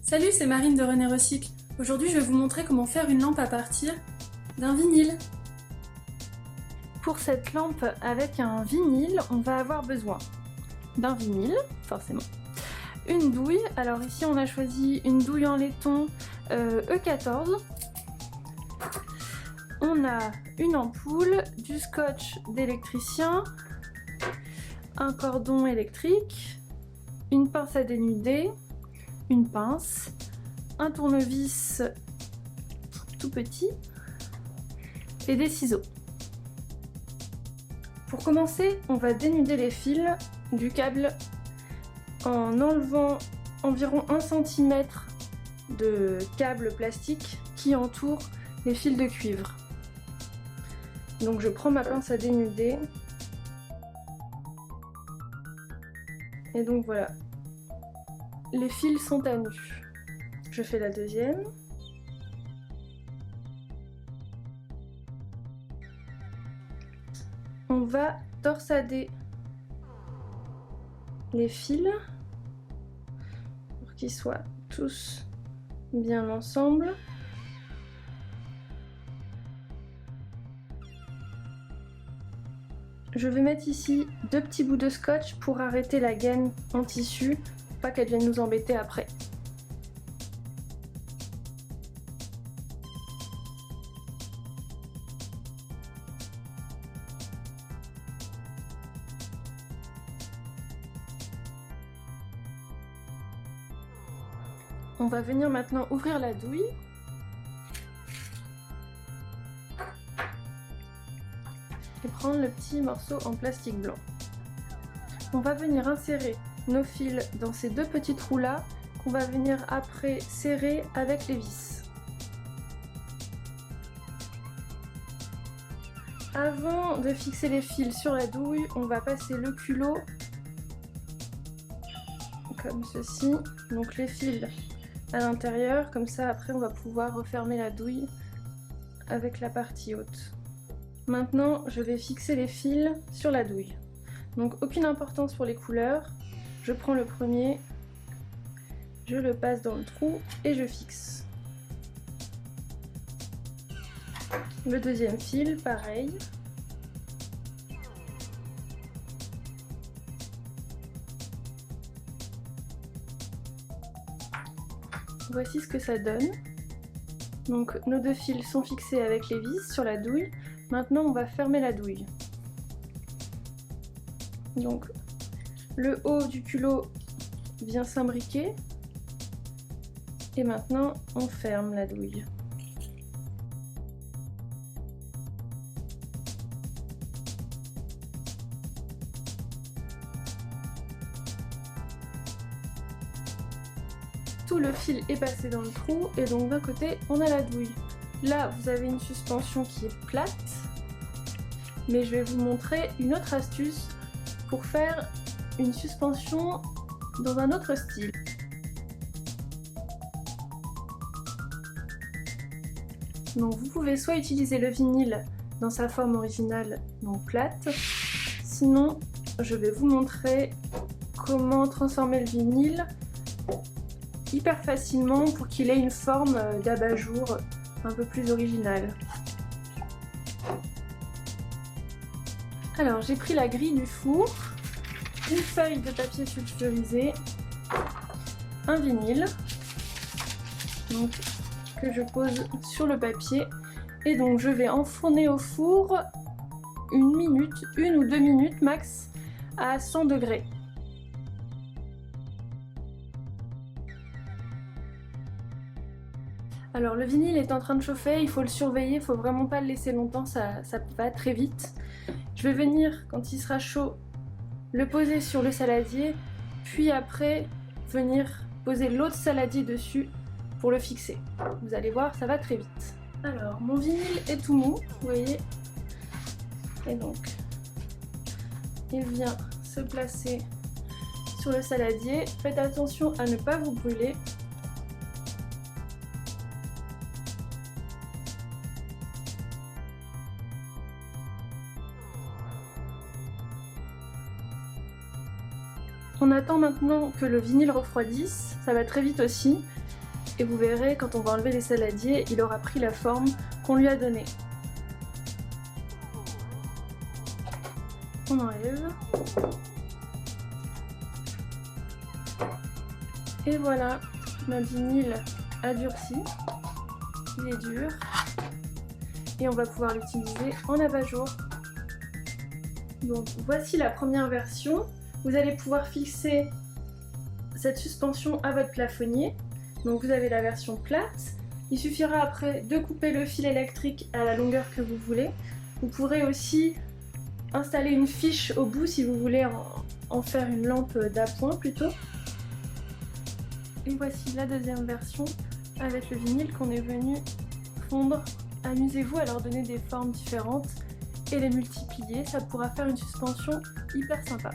Salut, c'est Marine de René Recycle. Aujourd'hui, je vais vous montrer comment faire une lampe à partir d'un vinyle. Pour cette lampe avec un vinyle, on va avoir besoin d'un vinyle, forcément, une douille. Alors ici, on a choisi une douille en laiton E14. On a une ampoule, du scotch d'électricien, un cordon électrique, une pince à dénuder, une pince, un tournevis tout petit et des ciseaux. Pour commencer, on va dénuder les fils du câble en enlevant environ 1 cm de câble plastique qui entoure les fils de cuivre. Donc je prends ma pince à dénuder et donc voilà, les fils sont à nu. Je fais la deuxième. On va torsader les fils pour qu'ils soient tous bien ensemble. Je vais mettre ici 2 petits bouts de scotch pour arrêter la gaine en tissu, pour pas qu'elle vienne nous embêter après. On va venir maintenant ouvrir la douille. Et prendre le petit morceau en plastique blanc. On va venir insérer nos fils dans ces 2 petits trous là qu'on va venir après serrer avec les vis. Avant de fixer les fils sur la douille, on va passer le culot comme ceci, donc les fils à l'intérieur, comme ça après on va pouvoir refermer la douille avec la partie haute. Maintenant, je vais fixer les fils sur la douille. Donc aucune importance pour les couleurs. Je prends le premier, je le passe dans le trou et je fixe. Le deuxième fil, pareil. Voici ce que ça donne. Donc nos 2 fils sont fixés avec les vis sur la douille. Maintenant on va fermer la douille. Donc le haut du culot vient s'imbriquer et maintenant on ferme la douille. Tout le fil est passé dans le trou et donc d'un côté on a la douille. Là vous avez une suspension qui est plate, mais je vais vous montrer une autre astuce pour faire une suspension dans un autre style. Donc vous pouvez soit utiliser le vinyle dans sa forme originale, donc plate, sinon je vais vous montrer comment transformer le vinyle hyper facilement pour qu'il ait une forme d'abat-jour un peu plus originale. Alors j'ai pris la grille du four, une feuille de papier sulfurisé, un vinyle donc, que je pose sur le papier et donc je vais enfourner au four 1 minute, 1 ou 2 minutes max à 100 degrés. Alors le vinyle est en train de chauffer, il faut le surveiller, il ne faut vraiment pas le laisser longtemps, ça va très vite. Je vais venir, quand il sera chaud, le poser sur le saladier, puis après venir poser l'autre saladier dessus pour le fixer. Vous allez voir, ça va très vite. Alors mon vinyle est tout mou, vous voyez, et donc il vient se placer sur le saladier. Faites attention à ne pas vous brûler. On attend maintenant que le vinyle refroidisse, ça va très vite aussi. et vous verrez quand on va enlever les saladiers, il aura pris la forme qu'on lui a donnée. On enlève. Et voilà, notre vinyle a durci, il est dur et on va pouvoir l'utiliser en abat-jour. Donc voici la première version. Vous allez pouvoir fixer cette suspension à votre plafonnier. Donc vous avez la version plate. Il suffira après de couper le fil électrique à la longueur que vous voulez. Vous pourrez aussi installer une fiche au bout si vous voulez en faire une lampe d'appoint plutôt. Et voici la deuxième version avec le vinyle qu'on est venu fondre. Amusez-vous à leur donner des formes différentes et les multiplier, ça pourra faire une suspension hyper sympa.